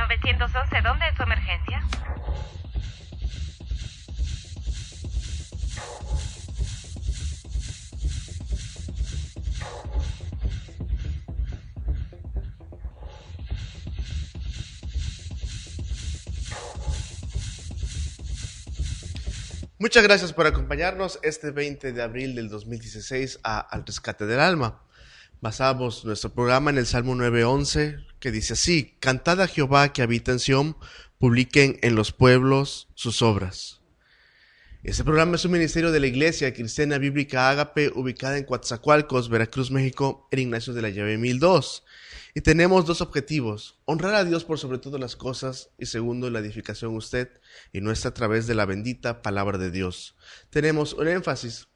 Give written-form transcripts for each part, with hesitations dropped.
911, ¿dónde es su emergencia? Muchas gracias por acompañarnos este 20 de abril del 2016 Al Rescate del Alma. Basamos nuestro programa en el Salmo 9:11, que dice así: Cantad a Jehová que habita en Sión, publiquen en los pueblos sus obras. Este programa es un ministerio de la Iglesia Cristiana Bíblica Ágape, ubicada en Coatzacoalcos, Veracruz, México, en Ignacio de la Llave 1002. Y tenemos dos objetivos: honrar a Dios por sobre todas las cosas, y segundo, la edificación usted y nuestra a través de la bendita palabra de Dios. Tenemos un énfasis: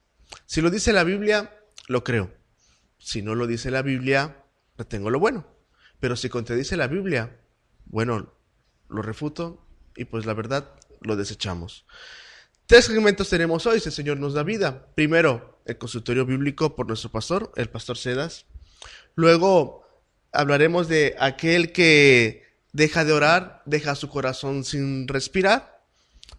si lo dice la Biblia, lo creo. Si no lo dice la Biblia, retengo lo bueno. Pero si contradice la Biblia, bueno, lo refuto y pues la verdad lo desechamos. 3 segmentos tenemos hoy, si el Señor nos da vida. Primero, el consultorio bíblico por nuestro pastor, el pastor Cedas. Luego hablaremos de aquel que deja de orar, deja su corazón sin respirar.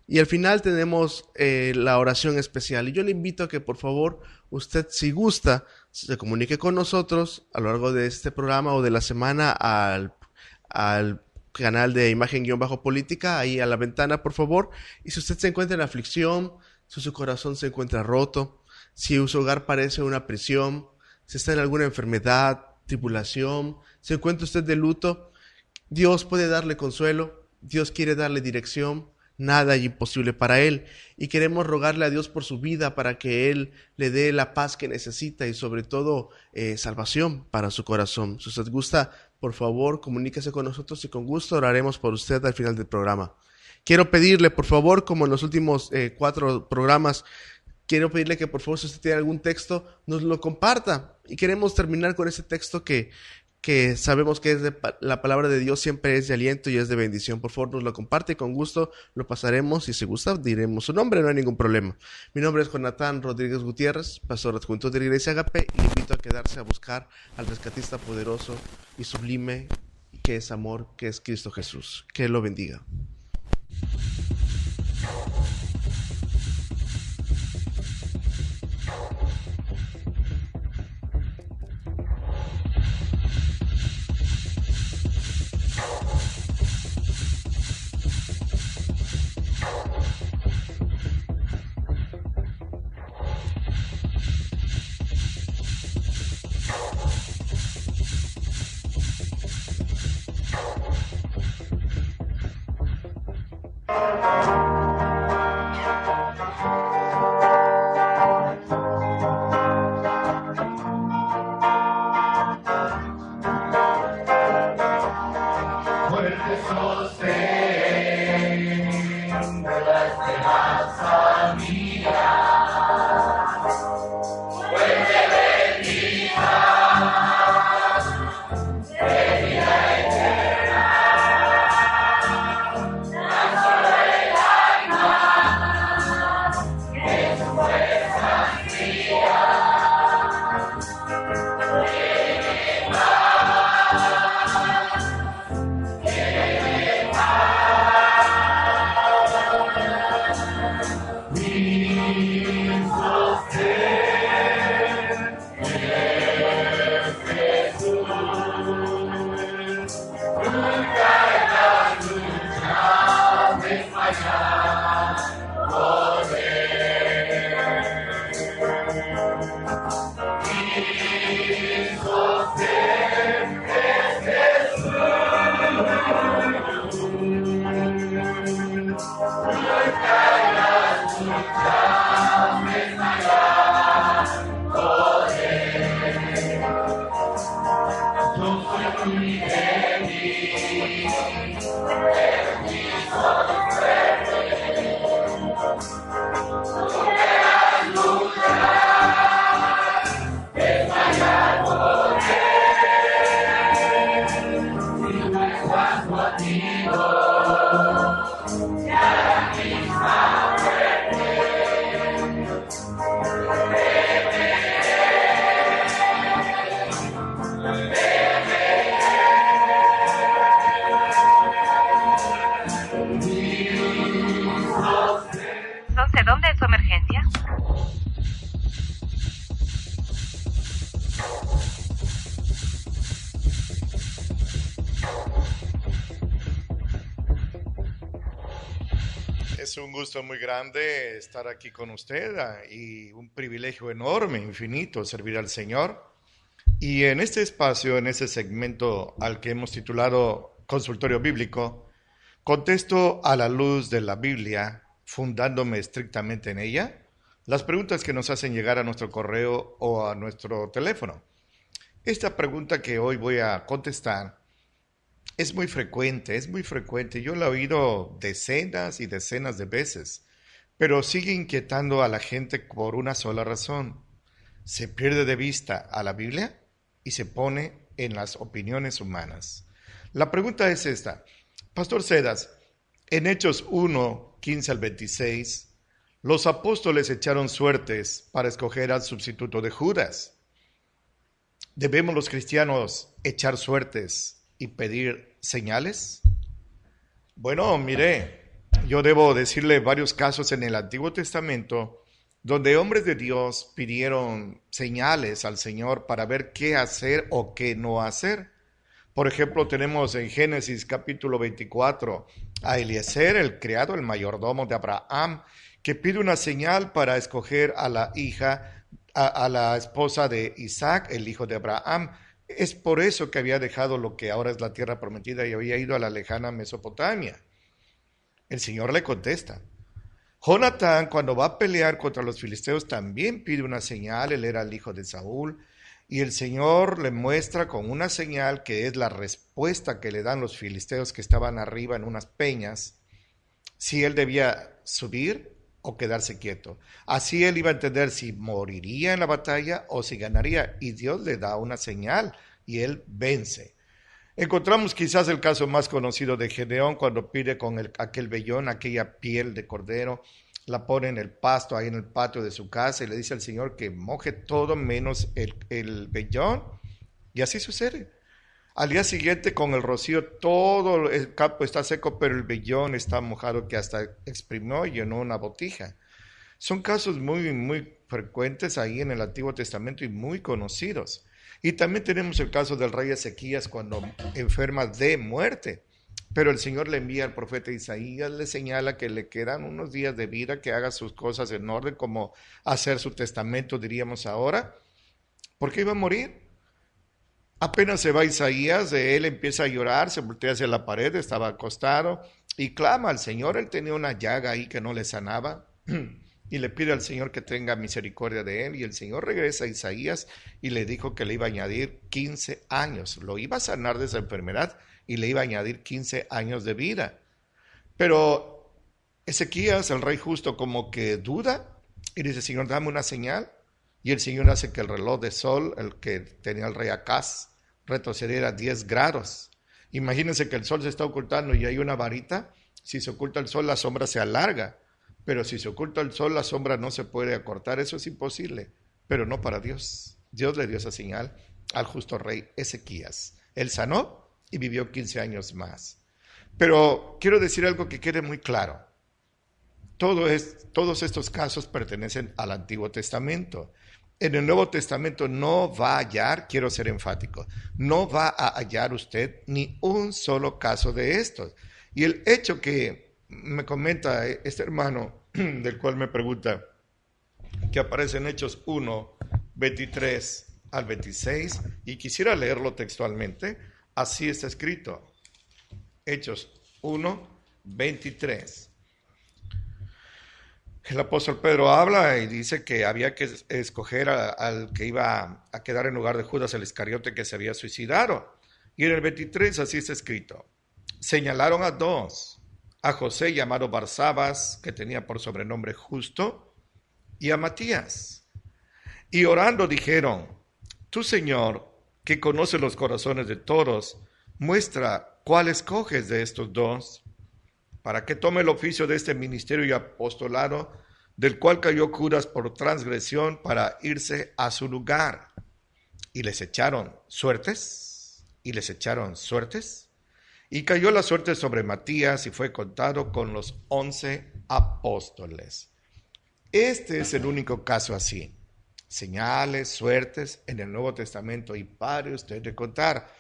Y al final tenemos la oración especial. Y yo le invito a que por favor usted, si gusta, se comunique con nosotros a lo largo de este programa o de la semana al canal de Imagen-Política, ahí a la ventana, por favor. Y si usted se encuentra en aflicción, si su corazón se encuentra roto, si su hogar parece una prisión, si está en alguna enfermedad, tribulación, se encuentra usted de luto, Dios puede darle consuelo, Dios quiere darle dirección. Nada es imposible para Él, y queremos rogarle a Dios por su vida para que Él le dé la paz que necesita y sobre todo salvación para su corazón. Si usted gusta, por favor, comuníquese con nosotros y con gusto oraremos por usted al final del programa. Quiero pedirle, por favor, como en los últimos 4 programas, quiero pedirle que por favor, si usted tiene algún texto, nos lo comparta. Y queremos terminar con ese texto que sabemos que es la palabra de Dios, siempre es de aliento y es de bendición. Por favor, nos lo comparte y con gusto lo pasaremos. Y si gusta, diremos su nombre, no hay ningún problema. Mi nombre es Jonathan Rodríguez Gutiérrez, pastor adjunto de la Iglesia Ágape, y le invito a quedarse a buscar al rescatista poderoso y sublime, que es amor, que es Cristo Jesús. Que Él lo bendiga. Es un gusto muy grande estar aquí con usted y un privilegio enorme, infinito, servir al Señor. Y en este espacio, en ese segmento al que hemos titulado Consultorio Bíblico, contesto a la luz de la Biblia, fundándome estrictamente en ella, las preguntas que nos hacen llegar a nuestro correo o a nuestro teléfono. Esta pregunta que hoy voy a contestar es muy frecuente. Yo la he oído decenas y decenas de veces, pero sigue inquietando a la gente por una sola razón. Se pierde de vista a la Biblia y se pone en las opiniones humanas. La pregunta es esta. Pastor Cedas, en Hechos 1, 15 al 26, los apóstoles echaron suertes para escoger al sustituto de Judas. ¿Debemos los cristianos echar suertes y pedir señales? Bueno, mire, yo debo decirle varios casos en el Antiguo Testamento donde hombres de Dios pidieron señales al Señor para ver qué hacer o qué no hacer. Por ejemplo, tenemos en Génesis capítulo 24 a Eliezer, el criado, el mayordomo de Abraham, que pide una señal para escoger a la hija, a la esposa de Isaac, el hijo de Abraham. Es por eso que había dejado lo que ahora es la tierra prometida y había ido a la lejana Mesopotamia. El Señor le contesta. Jonatán, cuando va a pelear contra los filisteos, también pide una señal. Él era el hijo de Saúl. Y el Señor le muestra con una señal que es la respuesta que le dan los filisteos que estaban arriba en unas peñas, si él debía subir o quedarse quieto. Así él iba a entender si moriría en la batalla o si ganaría. Y Dios le da una señal y él vence. Encontramos quizás el caso más conocido de Gedeón cuando pide con aquel vellón, aquella piel de cordero, la pone en el pasto, ahí en el patio de su casa y le dice al Señor que moje todo menos el vellón. Y así sucede. Al día siguiente con el rocío todo el campo está seco, pero el vellón está mojado que hasta exprimió y llenó una botija. Son casos muy frecuentes ahí en el Antiguo Testamento y muy conocidos. Y también tenemos el caso del rey Ezequías cuando enferma de muerte. Pero el Señor le envía al profeta Isaías, le señala que le quedan unos días de vida, que haga sus cosas en orden, como hacer su testamento, diríamos ahora, porque iba a morir. Apenas se va Isaías, él empieza a llorar, se voltea hacia la pared, estaba acostado y clama al Señor. Él tenía una llaga ahí que no le sanaba y le pide al Señor que tenga misericordia de él. Y el Señor regresa a Isaías y le dijo que le iba a añadir 15 años. Lo iba a sanar de esa enfermedad y le iba a añadir 15 años de vida. Pero Ezequías, el rey justo, como que duda y dice, Señor, dame una señal. Y el Señor hace que el reloj de sol, el que tenía el rey Acaz, retrocediera 10 grados. Imagínense que el sol se está ocultando y hay una varita. Si se oculta el sol, la sombra se alarga. Pero si se oculta el sol, la sombra no se puede acortar. Eso es imposible, pero no para Dios. Dios le dio esa señal al justo rey Ezequías. Él sanó y vivió 15 años más. Pero quiero decir algo que quede muy claro. Todos estos casos pertenecen al Antiguo Testamento. En el Nuevo Testamento no va a hallar, quiero ser enfático, no va a hallar usted ni un solo caso de estos. Y el hecho que me comenta este hermano, del cual me pregunta, que aparece en Hechos 1, 23 al 26, y quisiera leerlo textualmente, así está escrito. Hechos 1, 23. El apóstol Pedro habla y dice que había que escoger al que iba a quedar en lugar de Judas el Iscariote que se había suicidado. Y en el 23 así está escrito. Señalaron a dos, a José llamado Barsabas, que tenía por sobrenombre Justo, y a Matías. Y orando dijeron, tú Señor, que conoces los corazones de todos, muestra cuál escoges de estos dos, para que tome el oficio de este ministerio y apostolado, del cual cayó Judas por transgresión para irse a su lugar. Y les echaron suertes, y cayó la suerte sobre Matías y fue contado con los 11 apóstoles. Este es el único caso así. Señales, suertes en el Nuevo Testamento y pare usted de contar.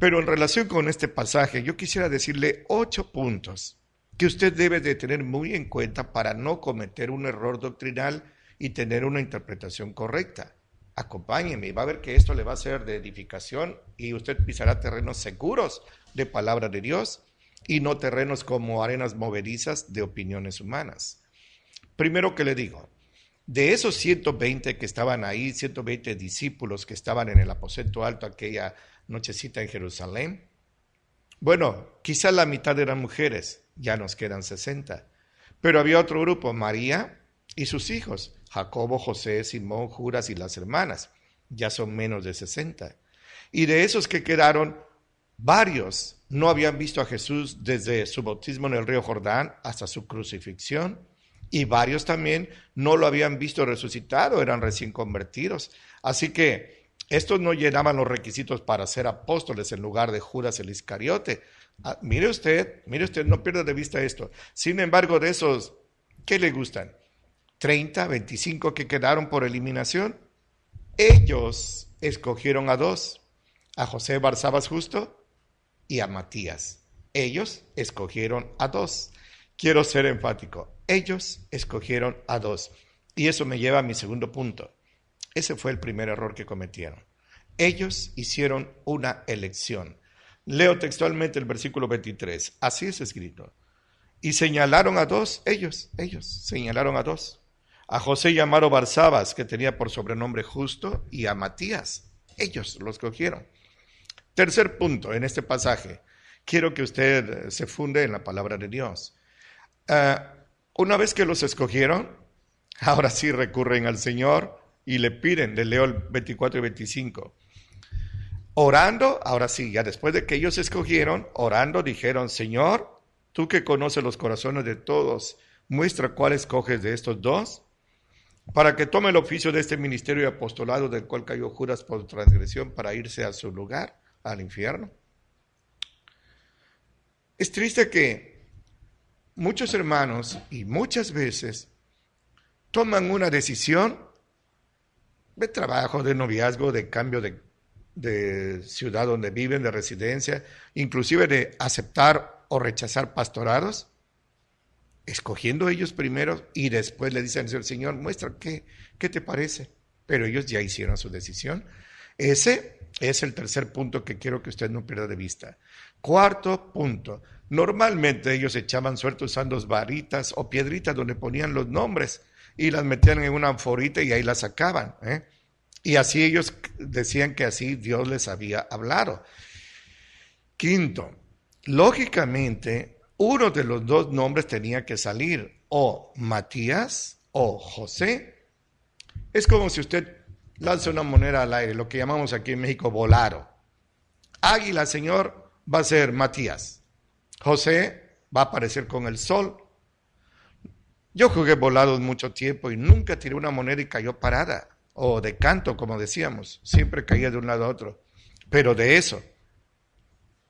Pero en relación con este pasaje, yo quisiera decirle 8 puntos que usted debe de tener muy en cuenta para no cometer un error doctrinal y tener una interpretación correcta. Acompáñeme y va a ver que esto le va a ser de edificación y usted pisará terrenos seguros de palabra de Dios y no terrenos como arenas movedizas de opiniones humanas. Primero que le digo, de esos 120 que estaban ahí, 120 discípulos que estaban en el aposento alto aquella nochecita en Jerusalén, bueno, quizá la mitad eran mujeres, ya nos quedan 60. Pero había otro grupo, María y sus hijos, Jacobo, José, Simón, Judas y las hermanas, ya son menos de 60. Y de esos que quedaron, varios no habían visto a Jesús desde su bautismo en el río Jordán hasta su crucifixión, y varios también no lo habían visto resucitado, eran recién convertidos. Así que estos no llenaban los requisitos para ser apóstoles en lugar de Judas el Iscariote. Mire usted, no pierda de vista esto. Sin embargo, de esos, ¿qué le gustan? 30, 25 que quedaron por eliminación. Ellos escogieron a dos, a José Barsabas Justo y a Matías. Ellos escogieron a dos. Quiero ser enfático. Ellos escogieron a dos. Y eso me lleva a mi segundo punto. Ese fue el primer error que cometieron. Ellos hicieron una elección. Leo textualmente el versículo 23. Así es escrito. Y señalaron a dos, ellos señalaron a dos. A José llamado Barsabas, que tenía por sobrenombre Justo, y a Matías. Ellos los escogieron. Tercer punto en este pasaje. Quiero que usted se funde en la palabra de Dios. Una vez que los escogieron, ahora sí recurren al Señor y le piden, le leo el 24 y 25. Orando, ahora sí, ya después de que ellos escogieron, orando dijeron, Señor, tú que conoces los corazones de todos, muestra cuál escoges de estos dos, para que tome el oficio de este ministerio y apostolado del cual cayó Judas por transgresión para irse a su lugar, al infierno. Es triste que muchos hermanos y muchas veces toman una decisión de trabajo, de noviazgo, de cambio de ciudad donde viven, de residencia, inclusive de aceptar o rechazar pastorados, escogiendo ellos primero y después le dicen al Señor, muestra qué te parece. Pero ellos ya hicieron su decisión. Ese es el tercer punto que quiero que usted no pierda de vista. Cuarto punto. Normalmente ellos echaban suerte usando varitas o piedritas donde ponían los nombres y las metían en una anforita y ahí las sacaban. Y así ellos decían que así Dios les había hablado. Quinto, lógicamente, uno de los dos nombres tenía que salir, o Matías o José. Es como si usted lanza una moneda al aire, lo que llamamos aquí en México volaro. Águila, Señor, va a ser Matías. José va a aparecer con el sol. Yo jugué volados mucho tiempo y nunca tiré una moneda y cayó parada, o de canto, como decíamos, siempre caía de un lado a otro. Pero de eso,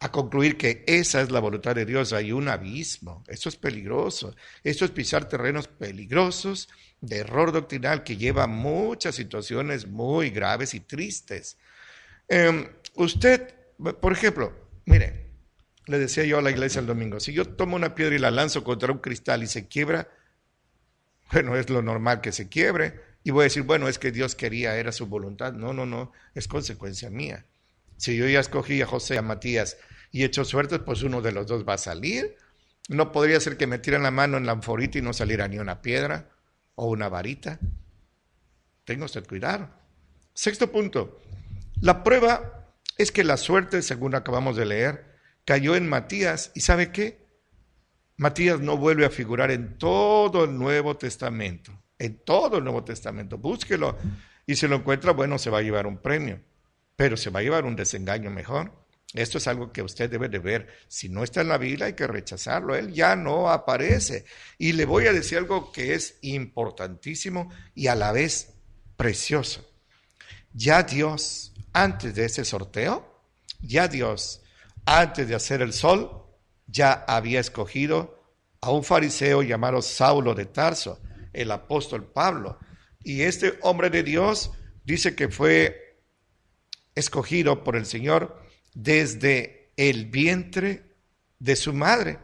a concluir que esa es la voluntad de Dios, hay un abismo. Eso es peligroso. Eso es pisar terrenos peligrosos de error doctrinal que lleva a muchas situaciones muy graves y tristes. Usted, por ejemplo, mire, le decía yo a la iglesia el domingo, si yo tomo una piedra y la lanzo contra un cristal y se quiebra, bueno, es lo normal que se quiebre, y voy a decir, bueno, es que Dios quería, era su voluntad. No, es consecuencia mía. Si yo ya escogí a José, a Matías, y he hecho suerte, pues uno de los dos va a salir. No podría ser que me tiran la mano en la anforita y no saliera ni una piedra o una varita. Tenga usted cuidado. Sexto punto. La prueba es que la suerte, según acabamos de leer, cayó en Matías. ¿Y sabe qué? Matías no vuelve a figurar en todo el Nuevo Testamento. En todo el Nuevo Testamento. Búsquelo. Y si lo encuentra, bueno, se va a llevar un premio. Pero se va a llevar un desengaño mejor. Esto es algo que usted debe de ver. Si no está en la Biblia, hay que rechazarlo. Él ya no aparece. Y le voy a decir algo que es importantísimo y a la vez precioso. Ya Dios, antes de ese sorteo, ya Dios, antes de hacer el sol, ya había escogido a un fariseo llamado Saulo de Tarso, el apóstol Pablo. Y este hombre de Dios dice que fue escogido por el Señor desde el vientre de su madre.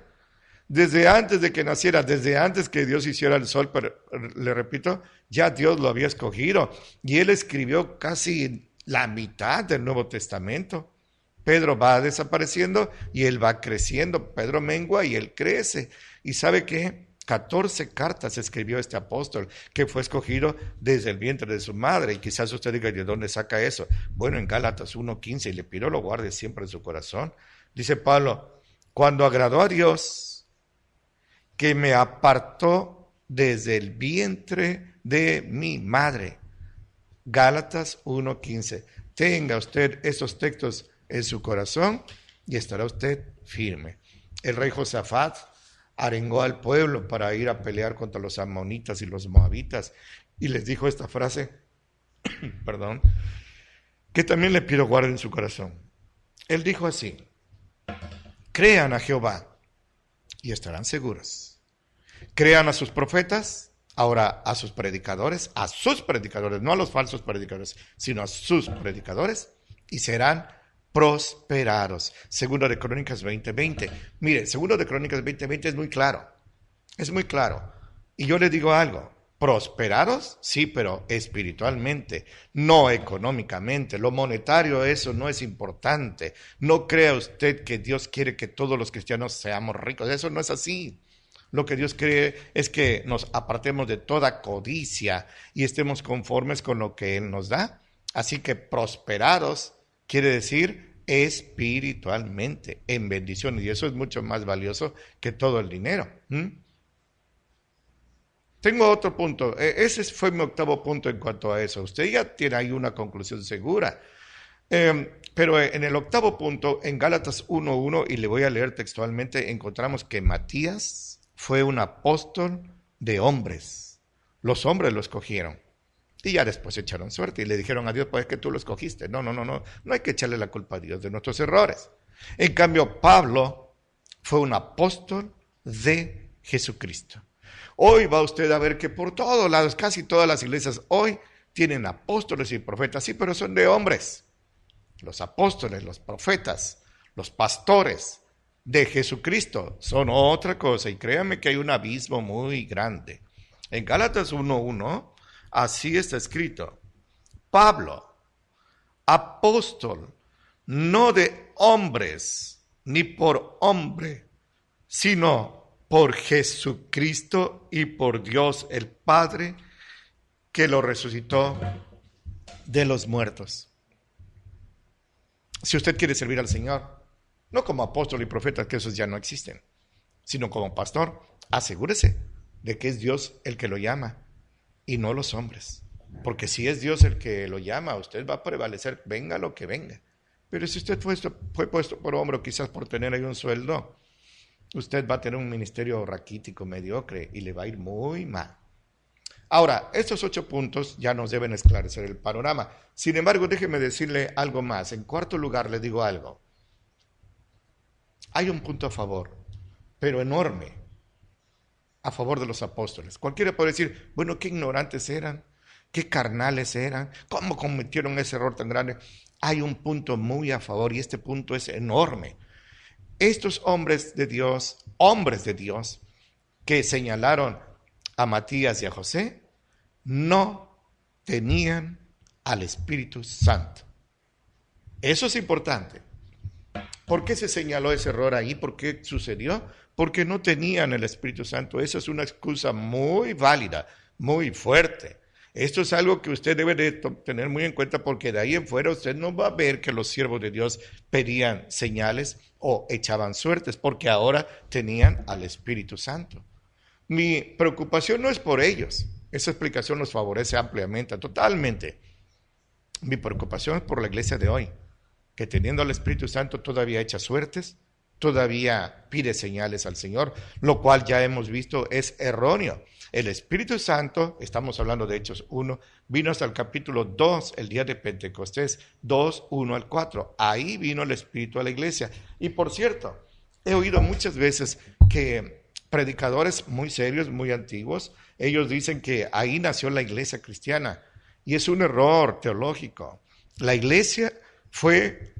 Desde antes de que naciera, desde antes que Dios hiciera el sol, pero le repito, ya Dios lo había escogido. Y él escribió casi la mitad del Nuevo Testamento. Pedro va desapareciendo y él va creciendo. Pedro mengua y él crece. ¿Y sabe qué? 14 cartas escribió este apóstol que fue escogido desde el vientre de su madre. Y quizás usted diga, ¿de dónde saca eso? Bueno, en Gálatas 1:15, y le pido lo guarde siempre en su corazón. Dice Pablo, cuando agradó a Dios, que me apartó desde el vientre de mi madre. Gálatas 1:15. Tenga usted esos textos en su corazón y estará usted firme. El rey Josafat arengó al pueblo para ir a pelear contra los amonitas y los moabitas y les dijo esta frase, perdón, que también le pido guarden en su corazón. Él dijo así, crean a Jehová y estarán seguros. Crean a sus profetas, ahora a sus predicadores, no a los falsos predicadores, sino a sus predicadores, y serán prosperados. Segundo de Crónicas 20:20. Mire, segundo de Crónicas 20:20 es muy claro. Y yo le digo algo, prosperados, sí, pero espiritualmente, no económicamente. Lo monetario, eso no es importante. No crea usted que Dios quiere que todos los cristianos seamos ricos, eso no es así. Lo que Dios quiere es que nos apartemos de toda codicia y estemos conformes con lo que Él nos da. Así que prosperados quiere decir espiritualmente, en bendiciones. Y eso es mucho más valioso que todo el dinero. Tengo otro punto. Ese fue mi octavo punto en cuanto a eso. Usted ya tiene ahí una conclusión segura. Pero en el octavo punto, en Gálatas 1:1, y le voy a leer textualmente, encontramos que Matías fue un apóstol de hombres. Los hombres lo escogieron. Y ya después echaron suerte y le dijeron a Dios, pues es que tú lo escogiste. No hay que echarle la culpa a Dios de nuestros errores. En cambio, Pablo fue un apóstol de Jesucristo. Hoy va usted a ver que por todos lados, casi todas las iglesias hoy tienen apóstoles y profetas, sí, pero son de hombres. Los apóstoles, los profetas, los pastores de Jesucristo son otra cosa, y créanme que hay un abismo muy grande. En Gálatas 1:1, así está escrito, Pablo, apóstol, no de hombres, ni por hombre, sino por Jesucristo y por Dios el Padre, que lo resucitó de los muertos. Si usted quiere servir al Señor, no como apóstol y profeta, que esos ya no existen, sino como pastor, asegúrese de que es Dios el que lo llama y no los hombres. Porque si es Dios el que lo llama, usted va a prevalecer, venga lo que venga. Pero si usted fue puesto por hombre, o quizás por tener ahí un sueldo, usted va a tener un ministerio raquítico, mediocre, y le va a ir muy mal. Ahora, estos 8 puntos ya nos deben esclarecer el panorama. Sin embargo, déjeme decirle algo más. En cuarto lugar, le digo algo. Hay un punto a favor, pero enorme, a favor de los apóstoles. Cualquiera puede decir, bueno, qué ignorantes eran, qué carnales eran, cómo cometieron ese error tan grande. Hay un punto muy a favor y este punto es enorme. Estos hombres de Dios, que señalaron a Matías y a José, no tenían al Espíritu Santo. Eso es importante. ¿Por qué se señaló ese error ahí? ¿Por qué sucedió? Porque no tenían el Espíritu Santo. Esa es una excusa muy válida, muy fuerte. Esto es algo que usted debe de tener muy en cuenta, porque de ahí en fuera usted no va a ver que los siervos de Dios pedían señales o echaban suertes, porque ahora tenían al Espíritu Santo. Mi preocupación no es por ellos. Esa explicación los favorece ampliamente, totalmente. Mi preocupación es por la iglesia de hoy, que teniendo al Espíritu Santo todavía echa suertes, todavía pide señales al Señor, lo cual ya hemos visto es erróneo. El Espíritu Santo, estamos hablando de Hechos 1, vino hasta el capítulo 2, el día de Pentecostés, 2, 1 al 4. Ahí vino el Espíritu a la iglesia. Y por cierto, he oído muchas veces que predicadores muy serios, muy antiguos, ellos dicen que ahí nació la iglesia cristiana. Y es un error teológico. La iglesia fue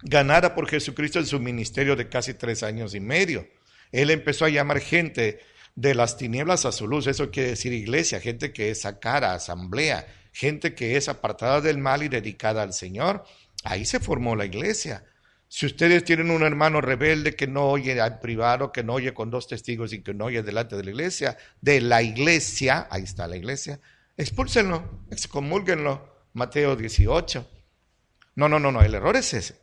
ganada por Jesucristo en su ministerio de casi 3 años y medio. Él empezó a llamar gente de las tinieblas a su luz. Eso quiere decir iglesia, gente que es sacada, asamblea, gente que es apartada del mal y dedicada al Señor. Ahí se formó la iglesia. Si ustedes tienen un hermano rebelde que no oye al privado, que no oye con 2 testigos y que no oye delante de la iglesia, ahí está la iglesia, expúlsenlo, excomúlguenlo. Mateo 18. No, el error es ese.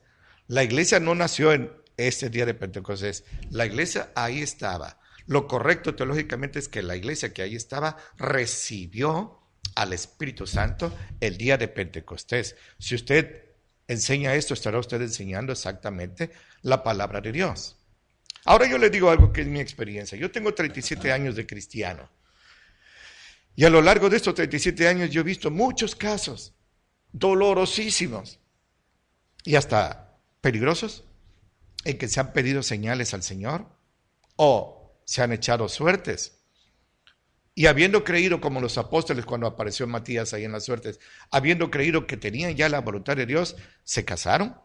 La iglesia no nació en este día de Pentecostés. La iglesia ahí estaba. Lo correcto teológicamente es que la iglesia que ahí estaba recibió al Espíritu Santo el día de Pentecostés. Si usted enseña esto, estará usted enseñando exactamente la palabra de Dios. Ahora yo le digo algo que es mi experiencia. Yo tengo 37 años de cristiano. Y a lo largo de estos 37 años yo he visto muchos casos dolorosísimos y hasta peligrosos en que se han pedido señales al Señor o se han echado suertes. Y habiendo creído, como los apóstoles cuando apareció Matías ahí en las suertes, habiendo creído que tenían ya la voluntad de Dios, se casaron,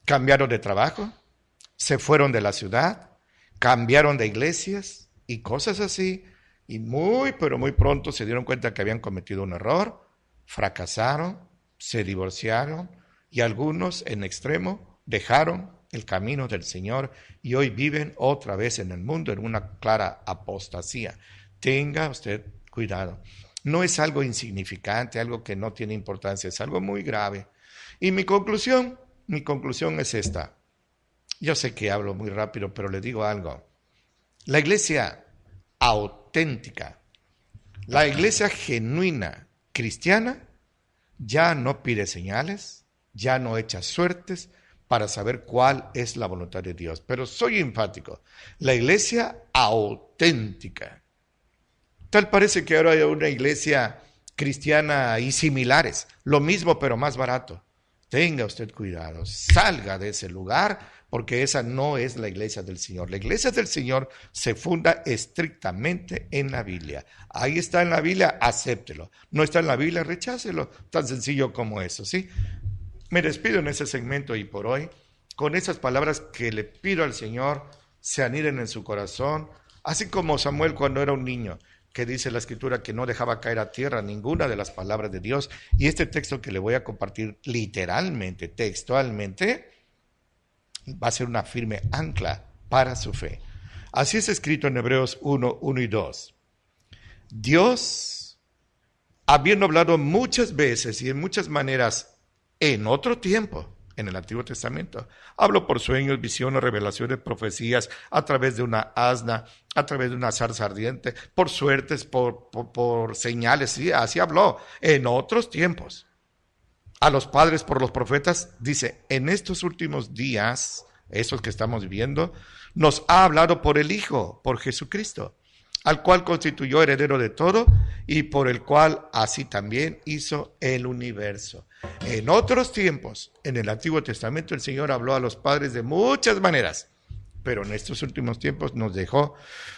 cambiaron de trabajo, se fueron de la ciudad, cambiaron de iglesias y cosas así. Y pero muy pronto se dieron cuenta que habían cometido un error, fracasaron, se divorciaron y algunos en extremo dejaron el camino del Señor y hoy viven otra vez en el mundo en una clara apostasía. Tenga usted cuidado. No es algo insignificante, algo que no tiene importancia, es algo muy grave. Y mi conclusión es esta. Yo sé que hablo muy rápido, pero le digo algo. La iglesia auténtica, la iglesia genuina cristiana, ya no pide señales, ya no echa suertes para saber cuál es la voluntad de Dios. Pero soy enfático, la iglesia auténtica. Tal parece que ahora hay una iglesia cristiana y similares, lo mismo pero más barato. Tenga usted cuidado, salga de ese lugar, porque esa no es la iglesia del Señor. La iglesia del Señor se funda estrictamente en la Biblia. Ahí está en la Biblia, acéptelo. No está en la Biblia, rechácelo. Tan sencillo como eso, ¿sí? Me despido en ese segmento y por hoy, con esas palabras que le pido al Señor, se aniden en su corazón, así como Samuel cuando era un niño, que dice la Escritura que no dejaba caer a tierra ninguna de las palabras de Dios. Y este texto que le voy a compartir literalmente, textualmente, va a ser una firme ancla para su fe. Así es escrito en Hebreos 1, 1 y 2. Dios, habiendo hablado muchas veces y en muchas maneras en otro tiempo, en el Antiguo Testamento, habló por sueños, visiones, revelaciones, profecías, a través de una asna, a través de una zarza ardiente, por suertes, por señales, sí, así habló en otros tiempos. A los padres por los profetas, dice, en estos últimos días, esos que estamos viviendo, nos ha hablado por el Hijo, por Jesucristo, al cual constituyó heredero de todo y por el cual así también hizo el universo. En otros tiempos, en el Antiguo Testamento, el Señor habló a los padres de muchas maneras, pero en estos últimos tiempos nos dejó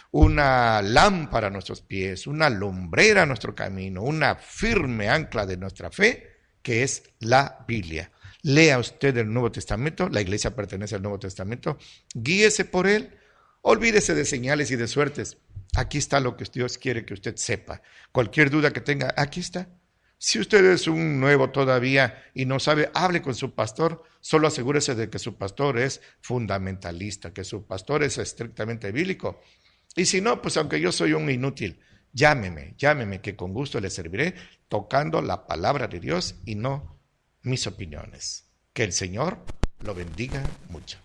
una lámpara a nuestros pies, una lumbrera a nuestro camino, una firme ancla de nuestra fe, que es la Biblia. Lea usted el Nuevo Testamento, la iglesia pertenece al Nuevo Testamento, guíese por él, olvídese de señales y de suertes. Aquí está lo que Dios quiere que usted sepa. Cualquier duda que tenga, aquí está. Si usted es un nuevo todavía y no sabe, hable con su pastor, solo asegúrese de que su pastor es fundamentalista, que su pastor es estrictamente bíblico. Y si no, pues aunque yo soy un inútil, llámeme, que con gusto le serviré tocando la palabra de Dios y no mis opiniones. Que el Señor lo bendiga mucho.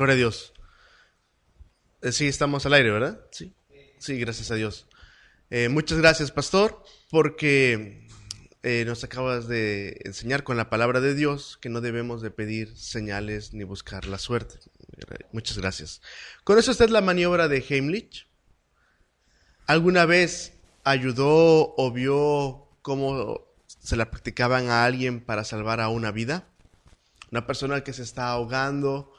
Gloria a Dios. Sí, estamos al aire, ¿verdad? Sí. Sí, gracias a Dios. Muchas gracias, pastor, porque nos acabas de enseñar con la palabra de Dios que no debemos de pedir señales ni buscar la suerte. Muchas gracias. ¿Conoce usted la maniobra de Heimlich? ¿Alguna vez ayudó o vio cómo se la practicaban a alguien para salvar a una vida? Una persona que se está ahogando,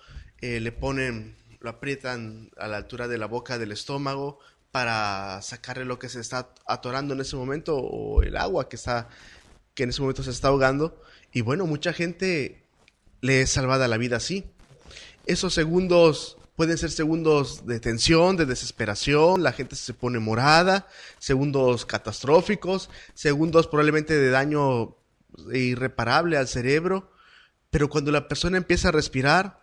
lo aprietan a la altura de la boca del estómago para sacarle lo que se está atorando en ese momento, o el agua que en ese momento se está ahogando. Y bueno, mucha gente le es salvada la vida así. Esos segundos pueden ser segundos de tensión, de desesperación, la gente se pone morada, segundos catastróficos, segundos probablemente de daño irreparable al cerebro. Pero cuando la persona empieza a respirar,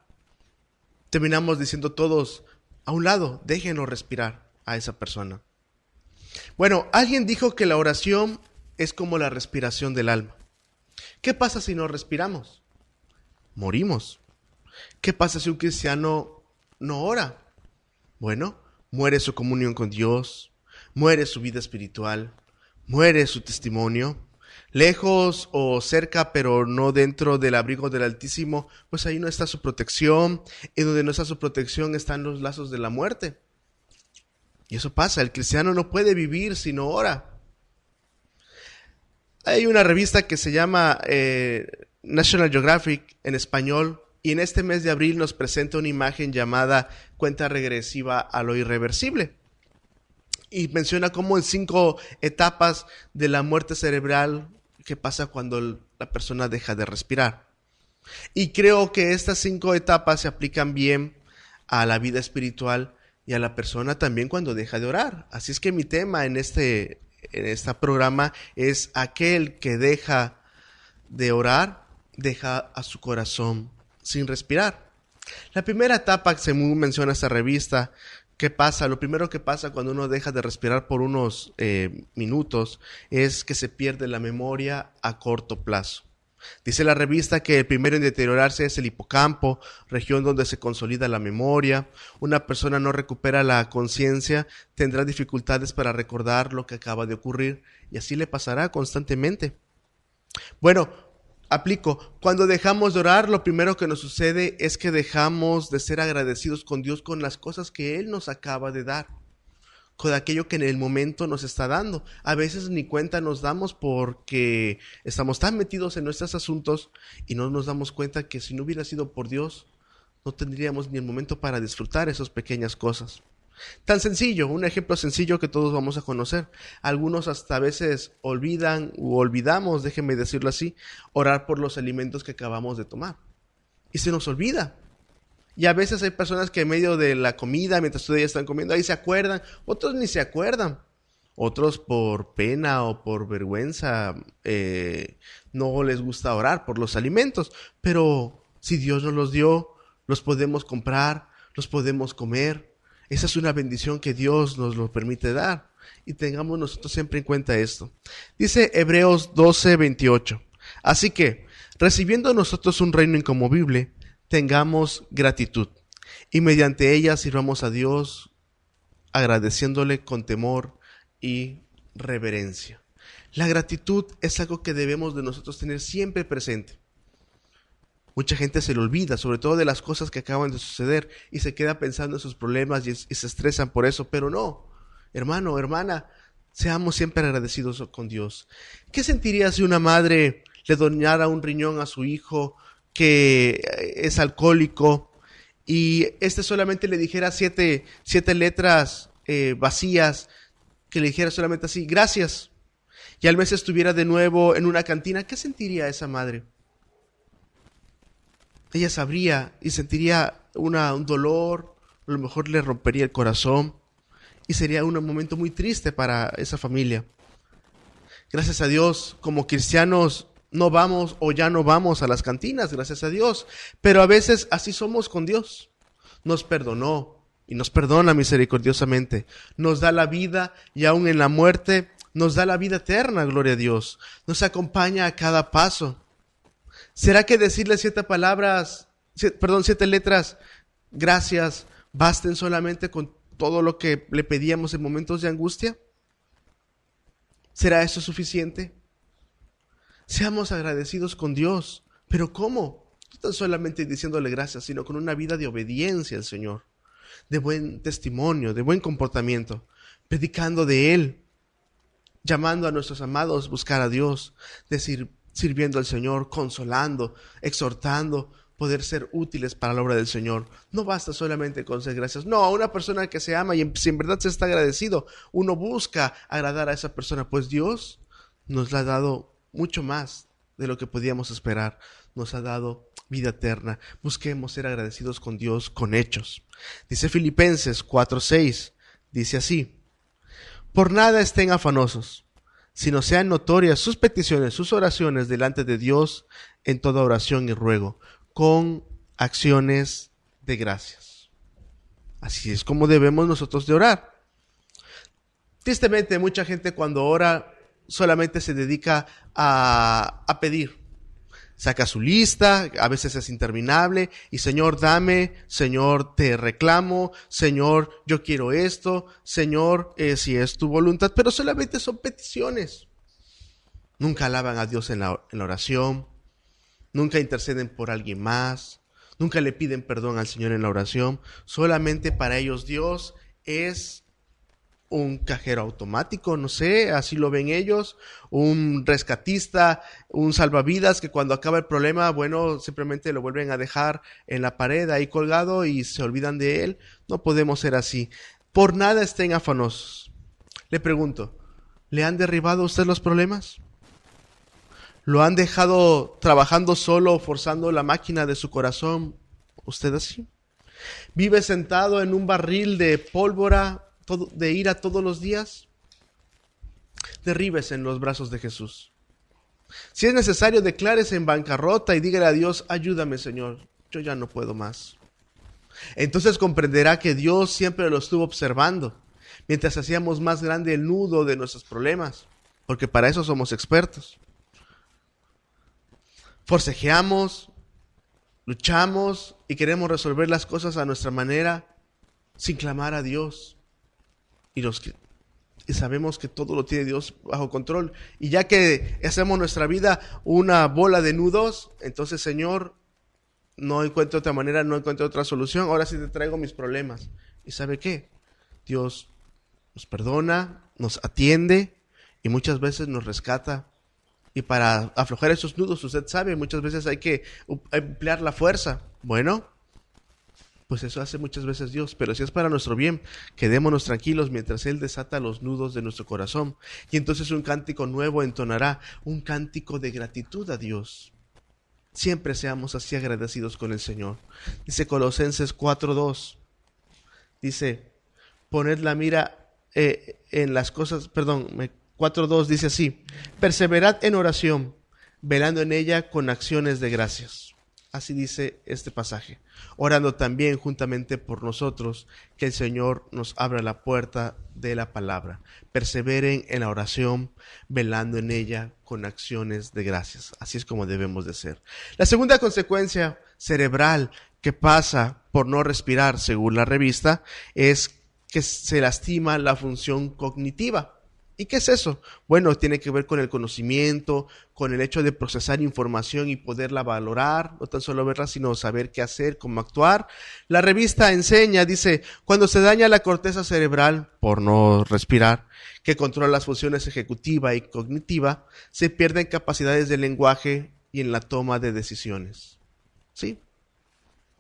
terminamos diciendo todos, a un lado, déjenlo respirar a esa persona. Bueno, alguien dijo que la oración es como la respiración del alma. ¿Qué pasa si no respiramos? Morimos. ¿Qué pasa si un cristiano no ora? Bueno, muere su comunión con Dios, muere su vida espiritual, muere su testimonio. Lejos o cerca, pero no dentro del abrigo del Altísimo, pues ahí no está su protección, y donde no está su protección están los lazos de la muerte. Y eso pasa, el cristiano no puede vivir si no ora. Hay una revista que se llama National Geographic en español, y en este mes de abril nos presenta una imagen llamada Cuenta regresiva a lo irreversible. Y menciona cómo en 5 etapas de la muerte cerebral que pasa cuando la persona deja de respirar. Y creo que estas 5 etapas se aplican bien a la vida espiritual y a la persona también cuando deja de orar. Así es que mi tema en este programa es: aquel que deja de orar, deja a su corazón sin respirar. La primera etapa, según menciona esta revista, ¿qué pasa? Lo primero que pasa cuando uno deja de respirar por unos minutos es que se pierde la memoria a corto plazo. Dice la revista que el primero en deteriorarse es el hipocampo, región donde se consolida la memoria. Una persona no recupera la conciencia, tendrá dificultades para recordar lo que acaba de ocurrir, y así le pasará constantemente. Bueno, aplico. Cuando dejamos de orar, lo primero que nos sucede es que dejamos de ser agradecidos con Dios con las cosas que Él nos acaba de dar, con aquello que en el momento nos está dando. A veces ni cuenta nos damos porque estamos tan metidos en nuestros asuntos y no nos damos cuenta que si no hubiera sido por Dios, no tendríamos ni el momento para disfrutar esas pequeñas cosas. Tan sencillo, un ejemplo sencillo que todos vamos a conocer. Algunos hasta a veces olvidan u olvidamos, déjenme decirlo así, orar por los alimentos que acabamos de tomar. Y se nos olvida. Y a veces hay personas que en medio de la comida, mientras todavía están comiendo, ahí se acuerdan. Otros ni se acuerdan. Otros por pena o por vergüenza no les gusta orar por los alimentos. Pero si Dios nos los dio, los podemos comprar, los podemos comer. Esa es una bendición que Dios nos lo permite dar. Y tengamos nosotros siempre en cuenta esto. Dice Hebreos 12:28. Así que, recibiendo nosotros un reino inconmovible, tengamos gratitud, y mediante ella sirvamos a Dios agradeciéndole con temor y reverencia. La gratitud es algo que debemos de nosotros tener siempre presente. Mucha gente se le olvida, sobre todo de las cosas que acaban de suceder, y se queda pensando en sus problemas y se estresan por eso. Pero no, hermano, hermana, seamos siempre agradecidos con Dios. ¿Qué sentiría si una madre le donara un riñón a su hijo que es alcohólico y solamente le dijera siete letras vacías, que le dijera solamente así, gracias, y al mes estuviera de nuevo en una cantina? ¿Qué sentiría esa madre? Ella sabría y sentiría un dolor, a lo mejor le rompería el corazón, y sería un momento muy triste para esa familia. Gracias a Dios, como cristianos, no vamos o ya no vamos a las cantinas, gracias a Dios. Pero a veces así somos con Dios. Nos perdonó y nos perdona misericordiosamente. Nos da la vida y aún en la muerte nos da la vida eterna, gloria a Dios. Nos acompaña a cada paso. ¿Será que decirle 7 letras gracias basten solamente con todo lo que le pedíamos en momentos de angustia? ¿Será eso suficiente? Seamos agradecidos con Dios. ¿Pero cómo? No tan solamente diciéndole gracias, sino con una vida de obediencia al Señor, de buen testimonio, de buen comportamiento, predicando de Él, llamando a nuestros amados a buscar a Dios, sirviendo al Señor, consolando, exhortando, poder ser útiles para la obra del Señor. No basta solamente con ser gracias. No, una persona que se ama y si en verdad se está agradecido, uno busca agradar a esa persona, pues Dios nos la ha dado mucho más de lo que podíamos esperar. Nos ha dado vida eterna. Busquemos ser agradecidos con Dios con hechos. Dice Filipenses 4:6, dice así: por nada estén afanosos, sino sean notorias sus peticiones, sus oraciones delante de Dios en toda oración y ruego, con acciones de gracias. Así es como debemos nosotros de orar. Tristemente, mucha gente cuando ora solamente se dedica a pedir. Saca su lista, a veces es interminable, y Señor, dame, Señor, te reclamo, Señor, yo quiero esto, Señor, si es tu voluntad, pero solamente son peticiones. Nunca alaban a Dios en la oración, nunca interceden por alguien más, nunca le piden perdón al Señor en la oración. Solamente para ellos Dios es un cajero automático, no sé, así lo ven ellos, un rescatista, un salvavidas que cuando acaba el problema, bueno, simplemente lo vuelven a dejar en la pared ahí colgado y se olvidan de él. No podemos ser así. Por nada estén afanosos. Le pregunto, ¿le han derribado a usted los problemas? ¿Lo han dejado trabajando solo, forzando la máquina de su corazón? ¿Usted así? ¿Vive sentado en un barril de pólvora, de ira todos los días? Derríbese en los brazos de Jesús. Si es necesario, declárese en bancarrota y dígale a Dios: ayúdame, Señor, yo ya no puedo más. Entonces comprenderá que Dios siempre lo estuvo observando mientras hacíamos más grande el nudo de nuestros problemas, porque para eso somos expertos. Forcejeamos, luchamos y queremos resolver las cosas a nuestra manera sin clamar a Dios. Y sabemos que todo lo tiene Dios bajo control. Y ya que hacemos nuestra vida una bola de nudos, entonces, Señor, no encuentro otra manera, no encuentro otra solución. Ahora sí te traigo mis problemas. ¿Y sabe qué? Dios nos perdona, nos atiende y muchas veces nos rescata. Y para aflojar esos nudos, usted sabe, muchas veces hay que emplear la fuerza. Bueno, pues eso hace muchas veces Dios, pero si es para nuestro bien, quedémonos tranquilos mientras Él desata los nudos de nuestro corazón. Y entonces un cántico nuevo entonará, un cántico de gratitud a Dios. Siempre seamos así agradecidos con el Señor. Dice Colosenses 4:2, dice, poned la mira en las cosas, 4:2 dice así: perseverad en oración, velando en ella con acciones de gracias. Así dice este pasaje, orando también juntamente por nosotros, que el Señor nos abra la puerta de la palabra. Perseveren en la oración, velando en ella con acciones de gracias. Así es como debemos de ser. La segunda consecuencia cerebral que pasa por no respirar, según la revista, es que se lastima la función cognitiva. ¿Y qué es eso? Bueno, tiene que ver con el conocimiento, con el hecho de procesar información y poderla valorar, no tan solo verla, sino saber qué hacer, cómo actuar. La revista enseña, dice, cuando se daña la corteza cerebral por no respirar, que controla las funciones ejecutiva y cognitiva, se pierden capacidades de lenguaje y en la toma de decisiones. ¿Sí?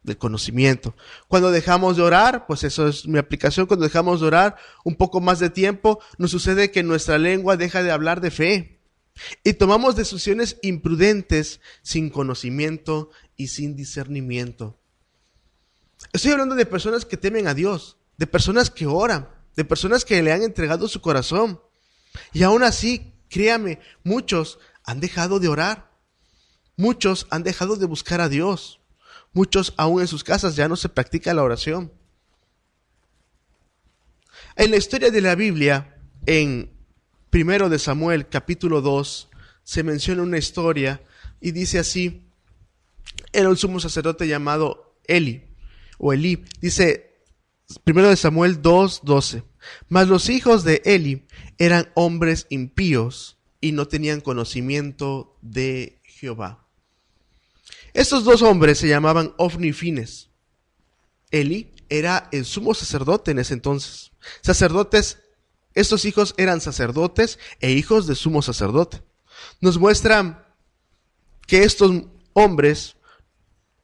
Del conocimiento. Cuando dejamos de orar, pues eso es mi aplicación, cuando dejamos de orar un poco más de tiempo, nos sucede que nuestra lengua deja de hablar de fe y tomamos decisiones imprudentes sin conocimiento y sin discernimiento. Estoy hablando de personas que temen a Dios, de personas que oran, de personas que le han entregado su corazón, y aún así, créame, muchos han dejado de orar, muchos han dejado de buscar a Dios. Muchos aún en sus casas ya no se practica la oración. En la historia de la Biblia, en 1 de Samuel capítulo 2, se menciona una historia y dice así: era un sumo sacerdote llamado Eli, o Elí. Dice 1 Samuel 2:12. Mas los hijos de Eli eran hombres impíos y no tenían conocimiento de Jehová. Estos dos hombres se llamaban Ofni y Fines. Eli era el sumo sacerdote en ese entonces. Estos hijos eran sacerdotes e hijos de sumo sacerdote. Nos muestran que estos hombres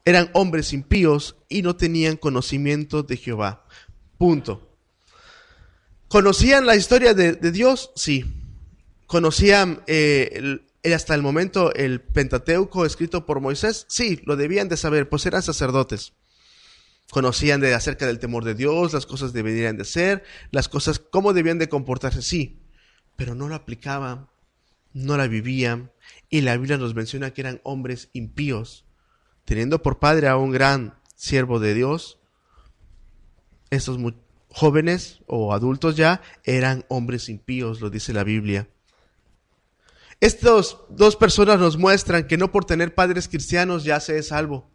eran hombres impíos y no tenían conocimiento de Jehová. Punto. ¿Conocían la historia de Dios? Sí. ¿Conocían hasta el momento el Pentateuco escrito por Moisés? Sí, lo debían de saber, pues eran sacerdotes. Conocían acerca del temor de Dios, las cosas deberían de ser, las cosas, cómo debían de comportarse, sí. Pero no lo aplicaban, no la vivían. Y la Biblia nos menciona que eran hombres impíos. Teniendo por padre a un gran siervo de Dios, estos jóvenes o adultos ya eran hombres impíos, lo dice la Biblia. Estas dos personas nos muestran que no por tener padres cristianos ya se es salvo.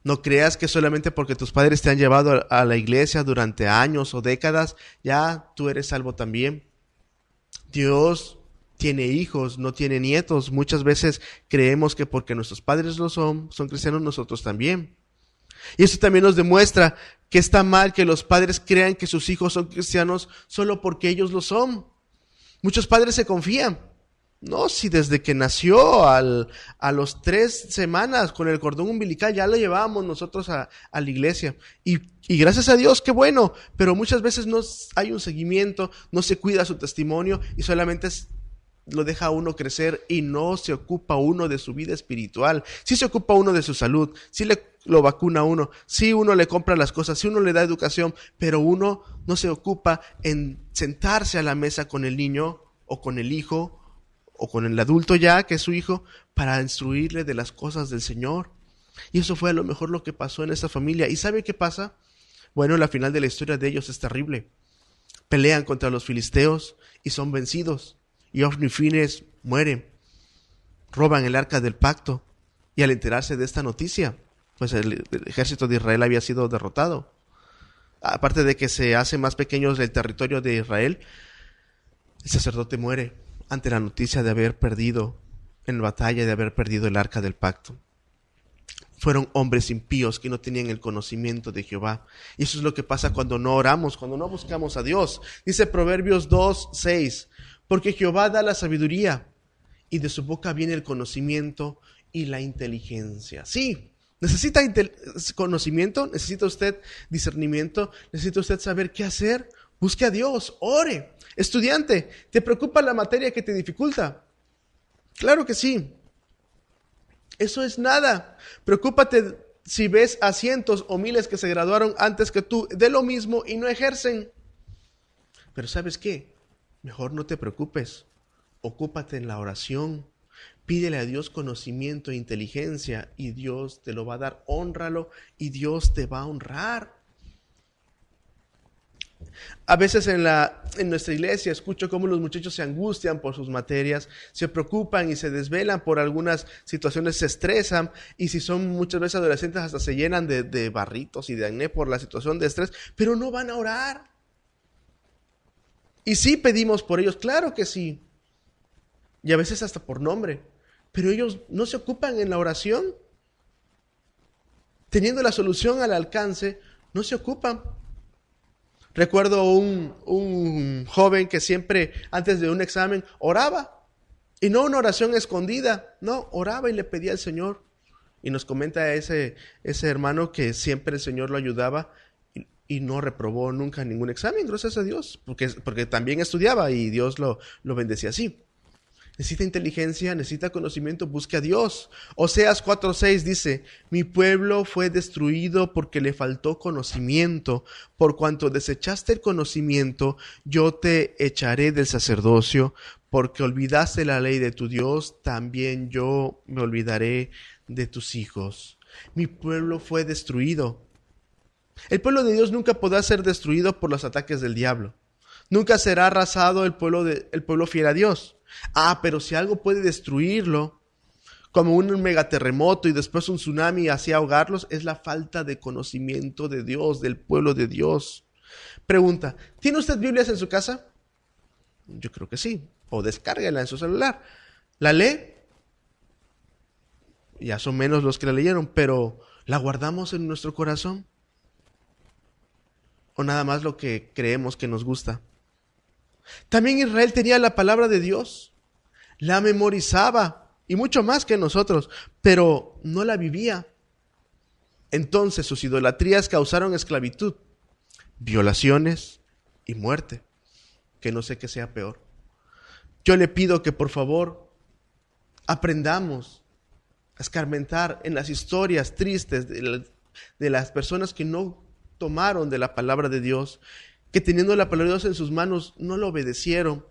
No creas que solamente porque tus padres te han llevado a la iglesia durante años o décadas, ya tú eres salvo también. Dios tiene hijos, no tiene nietos. Muchas veces creemos que porque nuestros padres lo son cristianos, nosotros también. Y eso también nos demuestra que está mal que los padres crean que sus hijos son cristianos solo porque ellos lo son. Muchos padres se confían. No, si desde que nació a los 3 semanas con el cordón umbilical ya lo llevábamos nosotros a la iglesia. Y gracias a Dios, qué bueno. Pero muchas veces no hay un seguimiento, no se cuida su testimonio y solamente lo deja uno crecer y no se ocupa uno de su vida espiritual. Sí se ocupa uno de su salud, sí lo vacuna uno, sí uno le compra las cosas, sí uno le da educación, pero uno no se ocupa en sentarse a la mesa con el niño o con el hijo o con el adulto ya, que es su hijo, para instruirle de las cosas del Señor. Y eso fue a lo mejor lo que pasó en esa familia. ¿Y sabe qué pasa? Bueno, la final de la historia de ellos es terrible. Pelean contra los filisteos y son vencidos. Y Ofni y Fines mueren. Roban el arca del pacto. Y al enterarse de esta noticia, pues el ejército de Israel había sido derrotado. Aparte de que se hace más pequeño el territorio de Israel, el sacerdote muere ante la noticia de haber perdido en batalla, de haber perdido el arca del pacto. Fueron hombres impíos que no tenían el conocimiento de Jehová. Y eso es lo que pasa cuando no oramos, cuando no buscamos a Dios. Dice Proverbios 2:6, porque Jehová da la sabiduría y de su boca viene el conocimiento y la inteligencia. Sí, necesita conocimiento, necesita usted discernimiento, necesita usted saber qué hacer. Busque a Dios, ore. Estudiante, ¿te preocupa la materia que te dificulta? Claro que sí. Eso es nada. Preocúpate si ves a cientos o miles que se graduaron antes que tú de lo mismo y no ejercen. Pero ¿sabes qué? Mejor no te preocupes. Ocúpate en la oración. Pídele a Dios conocimiento e inteligencia y Dios te lo va a dar. Hónralo y Dios te va a honrar. A veces en nuestra iglesia escucho cómo los muchachos se angustian por sus materias, se preocupan y se desvelan por algunas situaciones, se estresan, y si son muchas veces adolescentes hasta se llenan de barritos y de acné por la situación de estrés, pero no van a orar. Y sí pedimos por ellos, claro que sí, y a veces hasta por nombre, pero ellos no se ocupan en la oración. Teniendo la solución al alcance, no se ocupan. Recuerdo un joven que siempre antes de un examen oraba, y no una oración escondida, no, oraba y le pedía al Señor. Y nos comenta ese hermano que siempre el Señor lo ayudaba y no reprobó nunca ningún examen, gracias a Dios, porque también estudiaba y Dios lo bendecía así. Necesita inteligencia, necesita conocimiento, busque a Dios. Oseas 4:6 dice, mi pueblo fue destruido porque le faltó conocimiento. Por cuanto desechaste el conocimiento, yo te echaré del sacerdocio. Porque olvidaste la ley de tu Dios, también yo me olvidaré de tus hijos. Mi pueblo fue destruido. El pueblo de Dios nunca podrá ser destruido por los ataques del diablo. Nunca será arrasado el pueblo fiel a Dios. Pero si algo puede destruirlo, como un megaterremoto y después un tsunami así ahogarlos, es la falta de conocimiento de Dios, del pueblo de Dios. Pregunta, ¿tiene usted Biblias en su casa? Yo creo que sí, o descárguela en su celular. ¿La lee? Ya son menos los que la leyeron, pero ¿la guardamos en nuestro corazón? ¿O nada más lo que creemos que nos gusta? También Israel tenía la palabra de Dios, la memorizaba y mucho más que nosotros, pero no la vivía. Entonces sus idolatrías causaron esclavitud, violaciones y muerte, que no sé qué sea peor. Yo le pido que por favor aprendamos a escarmentar en las historias tristes de las personas que no tomaron de la palabra de Dios, que teniendo la palabra de Dios en sus manos no lo obedecieron,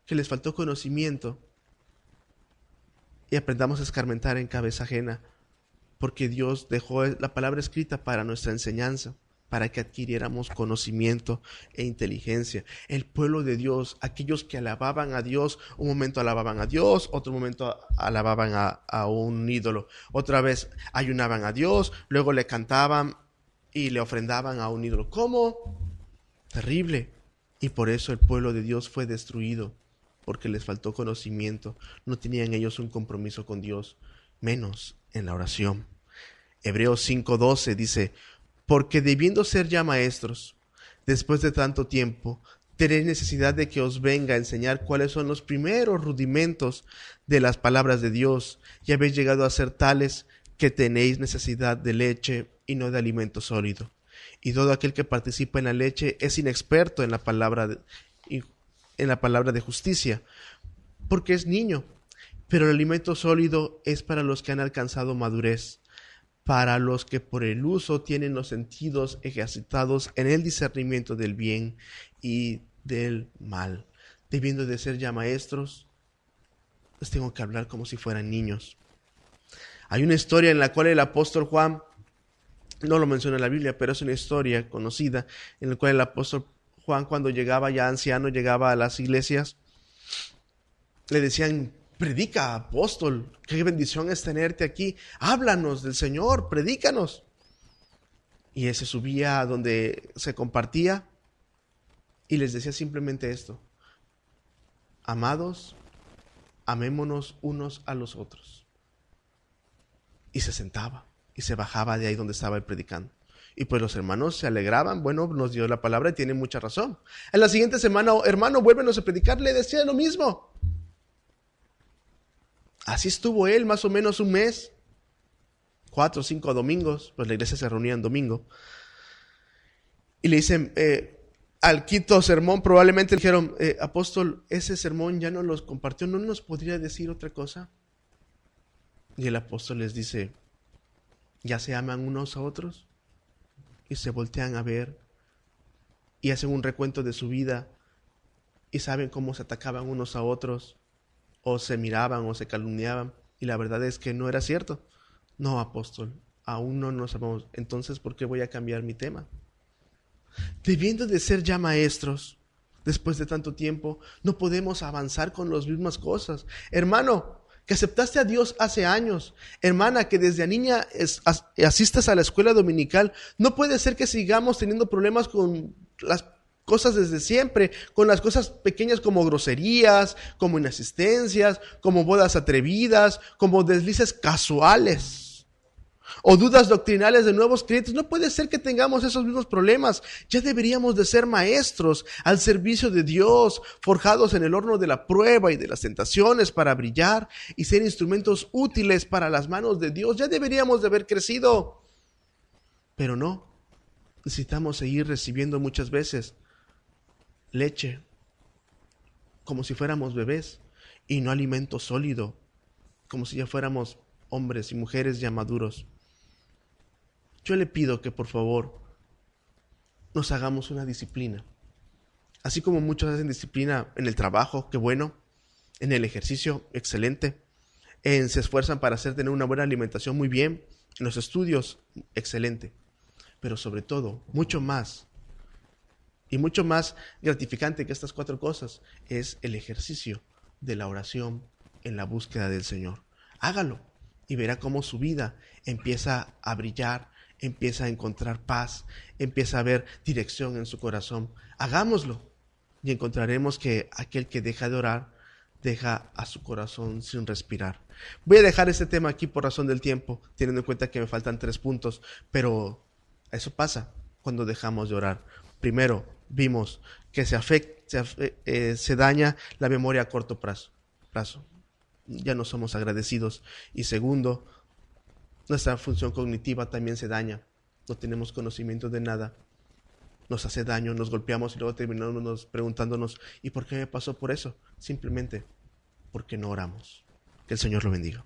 que les faltó conocimiento. Y aprendamos a escarmentar en cabeza ajena, porque Dios dejó la palabra escrita para nuestra enseñanza, para que adquiriéramos conocimiento e inteligencia. El pueblo de Dios, aquellos que alababan a Dios, un momento alababan a Dios, otro momento alababan a un ídolo, otra vez ayunaban a Dios, luego le cantaban y le ofrendaban a un ídolo. ¿Cómo? Terrible. Y por eso el pueblo de Dios fue destruido, porque les faltó conocimiento. No tenían ellos un compromiso con Dios, menos en la oración. Hebreos 5:12 dice: porque debiendo ser ya maestros, después de tanto tiempo, tenéis necesidad de que os venga a enseñar cuáles son los primeros rudimentos de las palabras de Dios, y habéis llegado a ser tales que tenéis necesidad de leche y no de alimento sólido. Y todo aquel que participa en la leche es inexperto en la palabra de justicia, porque es niño. Pero el alimento sólido es para los que han alcanzado madurez, para los que por el uso tienen los sentidos ejercitados en el discernimiento del bien y del mal. Debiendo de ser ya maestros, les tengo que hablar como si fueran niños. Hay una historia en la cual el apóstol Juan, no lo menciona en la Biblia, pero es una historia conocida, en la cual el apóstol Juan, cuando llegaba ya anciano, llegaba a las iglesias, le decían: predica, apóstol, qué bendición es tenerte aquí, háblanos del Señor, predícanos. Y él se subía a donde se compartía y les decía simplemente esto: amados, amémonos unos a los otros. Y se sentaba y se bajaba de ahí donde estaba él predicando. Y pues los hermanos se alegraban. Bueno, nos dio la palabra y tiene mucha razón. En la siguiente semana: hermano, vuélvenos a predicar. Le decía lo mismo. Así estuvo él más o menos un mes, 4 o 5 domingos, pues la iglesia se reunía en domingo. Y le dicen, al quinto sermón probablemente le dijeron: apóstol, ese sermón ya no los compartió, ¿no nos podría decir otra cosa? Y el apóstol les dice: ¿ya se aman unos a otros? Y se voltean a ver y hacen un recuento de su vida y saben cómo se atacaban unos a otros, o se miraban o se calumniaban, y la verdad es que no era cierto. No, apóstol, aún no nos amamos. Entonces, ¿por qué voy a cambiar mi tema? Debiendo de ser ya maestros, después de tanto tiempo, no podemos avanzar con las mismas cosas. Hermano, que aceptaste a Dios hace años, hermana, que desde niña asistes a la escuela dominical, no puede ser que sigamos teniendo problemas con las cosas desde siempre, con las cosas pequeñas como groserías, como inasistencias, como bodas atrevidas, como deslices casuales o dudas doctrinales de nuevos creyentes. No puede ser que tengamos esos mismos problemas. Ya deberíamos de ser maestros al servicio de Dios, forjados en el horno de la prueba y de las tentaciones para brillar y ser instrumentos útiles para las manos de Dios. Ya deberíamos de haber crecido, pero no. Necesitamos seguir recibiendo muchas veces leche, como si fuéramos bebés, y no alimento sólido, como si ya fuéramos hombres y mujeres ya maduros. Yo le pido que por favor nos hagamos una disciplina, así como muchos hacen disciplina en el trabajo, qué bueno, en el ejercicio, excelente, se esfuerzan para tener una buena alimentación, muy bien, en los estudios, excelente, pero sobre todo, mucho más gratificante que estas 4 cosas es el ejercicio de la oración en la búsqueda del Señor. hágalo y verá cómo su vida empieza a brillar, empieza a encontrar paz, empieza a ver dirección en su corazón. Hagámoslo y encontraremos que aquel que deja de orar, deja a su corazón sin respirar. Voy a dejar este tema aquí por razón del tiempo, teniendo en cuenta que me faltan 3 puntos, pero eso pasa cuando dejamos de orar. Primero, vimos que se daña la memoria a corto plazo. Ya no somos agradecidos. Y segundo, nuestra función cognitiva también se daña. No tenemos conocimiento de nada. Nos hace daño, nos golpeamos y luego terminamos preguntándonos, ¿y por qué me pasó por eso? Simplemente porque no oramos. Que el Señor lo bendiga.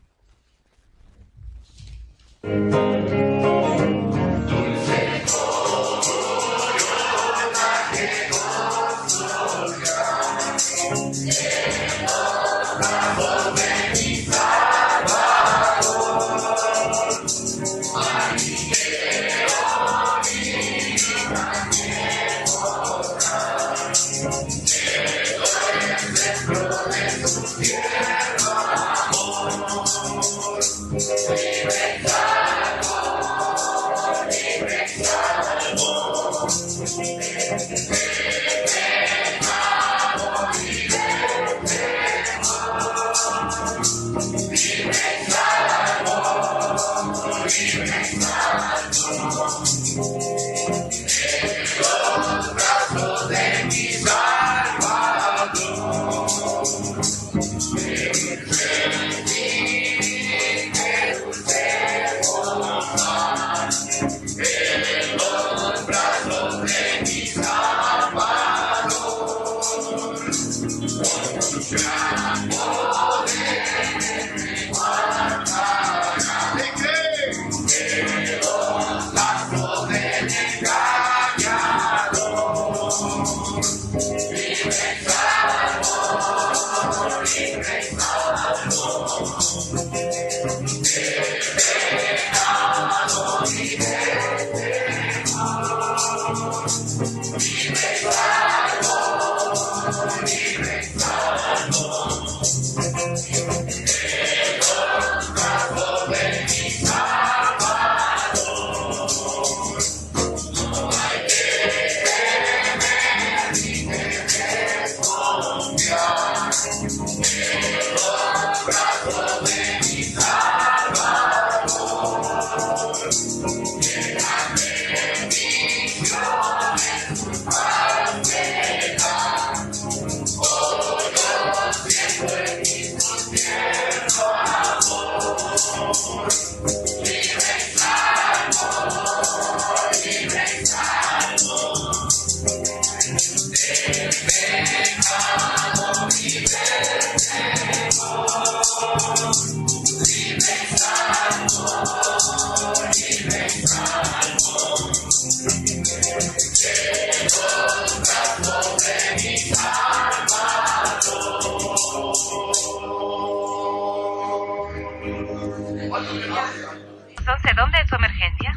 Entonces, ¿dónde es tu emergencia?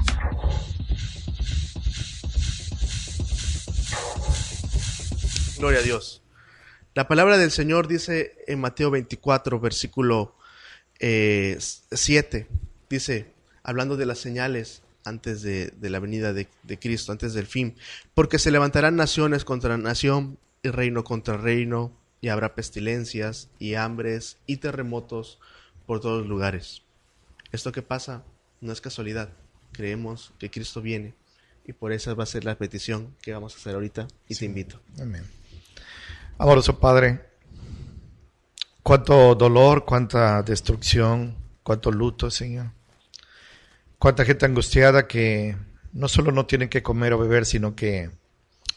Gloria a Dios. La palabra del Señor dice en Mateo 24, versículo 7, dice, hablando de las señales antes de la venida de Cristo, antes del fin, porque se levantarán naciones contra nación y reino contra reino, y habrá pestilencias y hambres y terremotos por todos los lugares. Esto que pasa no es casualidad. Creemos que Cristo viene y por eso va a ser la petición que vamos a hacer ahorita y te invito. Amén. Amoroso Padre, cuánto dolor, cuánta destrucción, cuánto luto, Señor. Cuánta gente angustiada que no solo no tienen que comer o beber, sino que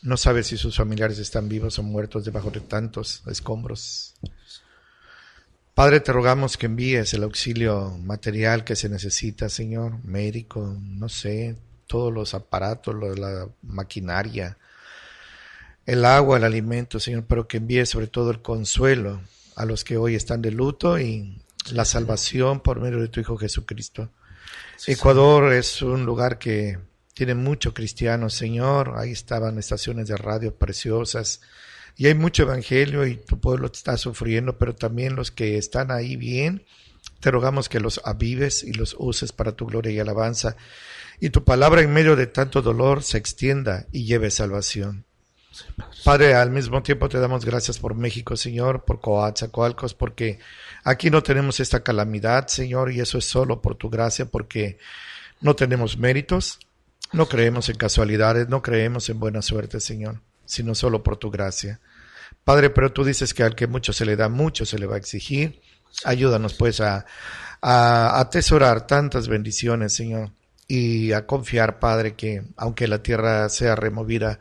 no sabe si sus familiares están vivos o muertos debajo de tantos escombros. Padre, te rogamos que envíes el auxilio material que se necesita, Señor, médico, no sé, todos los aparatos, la maquinaria, el agua, el alimento, Señor, pero que envíes sobre todo el consuelo a los que hoy están de luto y la salvación por medio de tu Hijo Jesucristo. Sí, Ecuador es un lugar que tiene muchos cristianos, Señor. Ahí estaban estaciones de radio preciosas y hay mucho evangelio y tu pueblo está sufriendo, pero también los que están ahí bien Te rogamos que los avives y los uses para tu gloria y alabanza, y tu palabra en medio de tanto dolor se extienda y lleve salvación. Padre, al mismo tiempo te damos gracias por México, Señor, por Coatzacoalcos, porque aquí no tenemos esta calamidad, Señor, y eso es solo por tu gracia, porque no tenemos méritos, no creemos en casualidades, no creemos en buena suerte, Señor, sino solo por tu gracia. Padre, pero tú dices que al que mucho se le da, mucho se le va a exigir. Ayúdanos pues a atesorar tantas bendiciones, Señor, y a confiar, Padre, que aunque la tierra sea removida,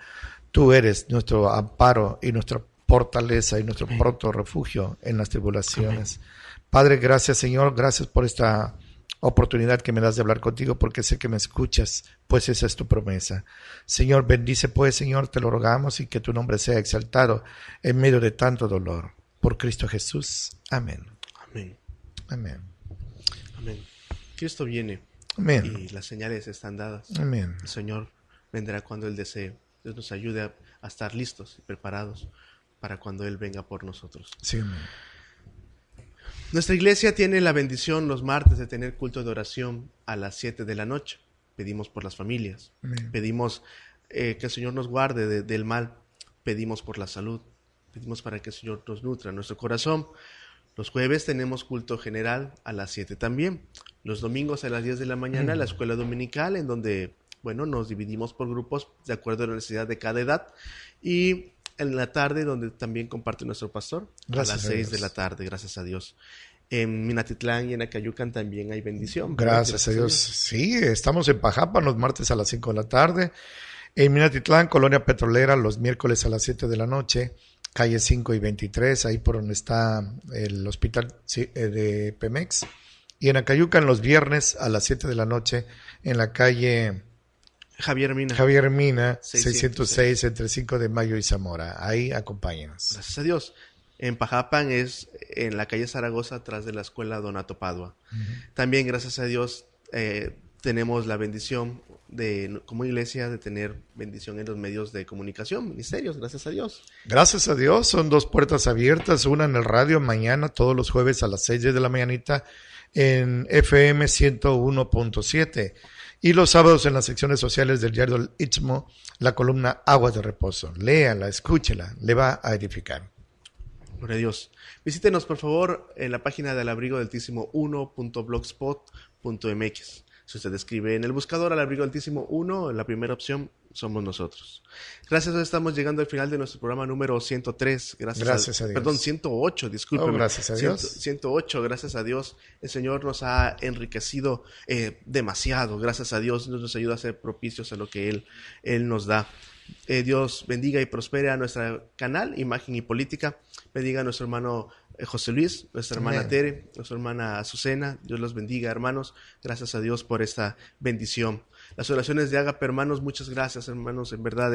tú eres nuestro amparo y nuestra fortaleza y nuestro pronto refugio en las tribulaciones. Amén. Padre, gracias, Señor, gracias por esta oportunidad que me das de hablar contigo, porque sé que me escuchas, pues esa es tu promesa. Señor, bendice pues, Señor, te lo rogamos, y que tu nombre sea exaltado en medio de tanto dolor. Por Cristo Jesús. Amén. Amén. Amén. Amén. Cristo viene. Amén. Y las señales están dadas. Amén. El Señor vendrá cuando Él desee. Dios nos ayude a estar listos y preparados para cuando Él venga por nosotros. Sí, amén. Nuestra iglesia tiene la bendición los martes de tener culto de oración a las 7 de la noche. Pedimos por las familias. Amén. Pedimos que el Señor nos guarde del mal. Pedimos por la salud. Pedimos para que el Señor nos nutra nuestro corazón. Los jueves tenemos culto general a las 7 también. Los domingos a las 10 de la mañana la escuela dominical, en donde, nos dividimos por grupos de acuerdo a la necesidad de cada edad. Y en la tarde, donde también comparte nuestro pastor, gracias, a las 6 de la tarde, gracias a Dios. En Minatitlán y en Acayucan también hay bendición. Gracias a Dios. Sí, estamos en Pajapan los martes a las 5 de la tarde. En Minatitlán, Colonia Petrolera, los miércoles a las 7 de la noche. Calle 5 y 23, ahí por donde está el hospital de Pemex. Y en Acayucan los viernes a las 7 de la noche en la calle Javier Mina, 606, entre 5 de Mayo y Zamora. Ahí acompáñenos. Gracias a Dios. En Pajapan es en la calle Zaragoza, atrás de la escuela Donato Padua. También, gracias a Dios, tenemos la bendición como iglesia de tener bendición en los medios de comunicación, ministerios, gracias a Dios. Gracias a Dios, son 2 puertas abiertas, una en el radio mañana, todos los jueves a las 6 de la mañanita en FM 101.7, y los sábados en las secciones sociales del diario El Istmo, la columna Aguas de Reposo. Léala, escúchela, le va a edificar. Gloria a Dios. Visítenos por favor en la página del Abrigo del Altísimo 1.blogspot.mx. Si usted escribe en el buscador al Abrigo Altísimo 1, la primera opción somos nosotros. Gracias a Dios estamos llegando al final de nuestro programa número 103. Gracias a Dios. Perdón, 108, discúlpeme. Gracias a Dios. 108, gracias a Dios. El Señor nos ha enriquecido demasiado. Gracias a Dios nos ayuda a ser propicios a lo que Él nos da. Dios bendiga y prospere a nuestro canal, Imagen y Política. Bendiga a nuestro hermano José Luis, nuestra hermana Amén. Tere, nuestra hermana Azucena. Dios los bendiga, hermanos. Gracias a Dios por esta bendición. Las oraciones de Ágape, hermanos, muchas gracias, hermanos. En verdad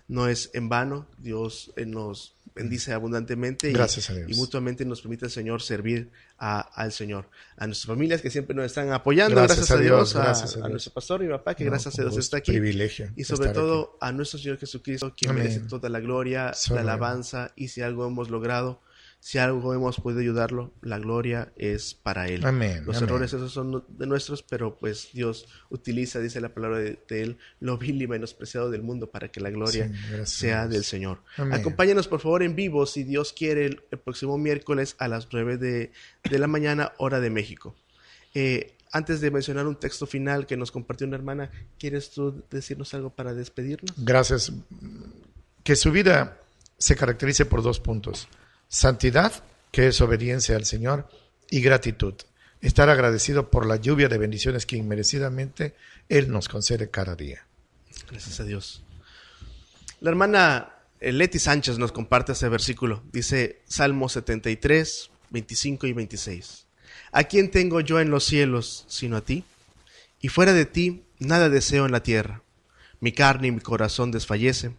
no es en vano. Dios nos bendice abundantemente gracias a Dios. Y mutuamente nos permite el Señor servir al Señor. A nuestras familias que siempre nos están apoyando. Gracias a Dios. A nuestro pastor y mi papá, que gracias a Dios está aquí. Privilegio. Y sobre todo a nuestro Señor Jesucristo, quien merece toda la gloria, la alabanza. Y si algo hemos logrado, si algo hemos podido ayudarlo, la gloria es para Él. Amén. Los errores esos son de nuestros, pero pues Dios utiliza, dice la palabra de Él, lo vil y menospreciado del mundo para que la gloria sea del Señor. Amén. Acompáñanos por favor en vivo, si Dios quiere, el próximo miércoles a las 9 de la mañana, hora de México. Antes de mencionar un texto final que nos compartió una hermana, ¿quieres tú decirnos algo para despedirnos? Gracias. Que su vida se caracterice por 2 puntos. Santidad, que es obediencia al Señor, y gratitud. Estar agradecido por la lluvia de bendiciones que inmerecidamente Él nos concede cada día. Gracias a Dios. La hermana Leti Sánchez nos comparte ese versículo. Dice Salmo 73, 25 y 26. ¿A quién tengo yo en los cielos sino a ti? Y fuera de ti nada deseo en la tierra. Mi carne y mi corazón desfallecen,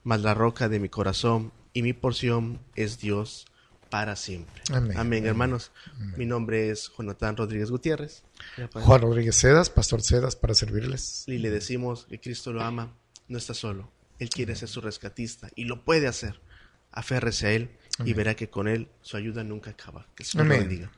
mas la roca de mi corazón y mi porción es Dios para siempre. Amén. Amén, hermanos. Amén. Mi nombre es Jonathan Rodríguez Gutiérrez. Juan Rodríguez Cedas, Pastor Cedas, para servirles. Y le decimos que Cristo lo ama, no está solo. Él quiere ser su rescatista y lo puede hacer. Aférrese a Él. Amén. Y verá que con Él su ayuda nunca acaba. Que el Señor lo bendiga.